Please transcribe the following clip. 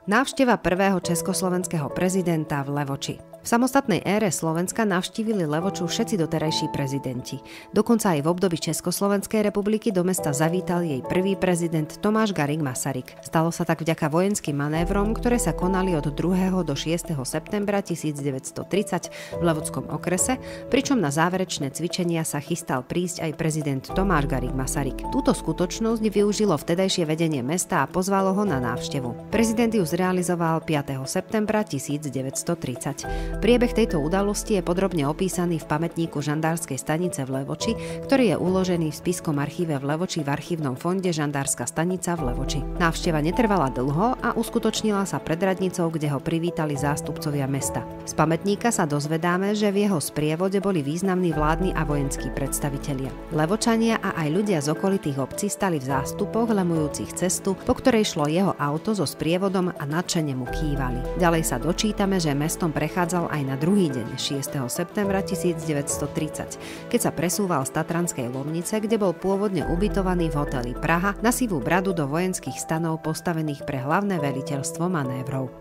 Návšteva prvého československého prezidenta v Levoči. V samostatnej ére Slovenska navštívili Levoču všetci doterajší prezidenti. Dokonca aj v období Československej republiky do mesta zavítal jej prvý prezident Tomáš Garrigue Masaryk. Stalo sa tak vďaka vojenským manévrom, ktoré sa konali od 2. do 6. septembra 1930 v Levočskom okrese, pričom na záverečné cvičenia sa chystal prísť aj prezident Tomáš Garrigue Masaryk. Túto skutočnosť využilo vtedajšie vedenie mesta a pozvalo ho na návštevu. Prezident ju zrealizoval 5. septembra 1930. Priebeh tejto udalosti je podrobne opísaný v pamätníku žandárskej stanice v Levoči, ktorý je uložený v spiskom archíve v Levoči v archívnom fonde Žandárska stanica v Levoči. Návšteva netrvala dlho a uskutočnila sa pred radnicou, kde ho privítali zástupcovia mesta. Z pamätníka sa dozvedáme, že v jeho sprievode boli významní vládni a vojenskí predstavitelia. Levočania a aj ľudia z okolitých obcí stali v zástupoch lemujúcich cestu, po ktorej šlo jeho auto so sprievodom a nadšene mu kývali. Ďalej sa dočítame, že mestom prechádzal aj na druhý deň, 6. septembra 1930, keď sa presúval z Tatranskej Lomnice, kde bol pôvodne ubytovaný v hoteli Praha, na Sivú bradu do vojenských stanov postavených pre hlavné veliteľstvo manévrov.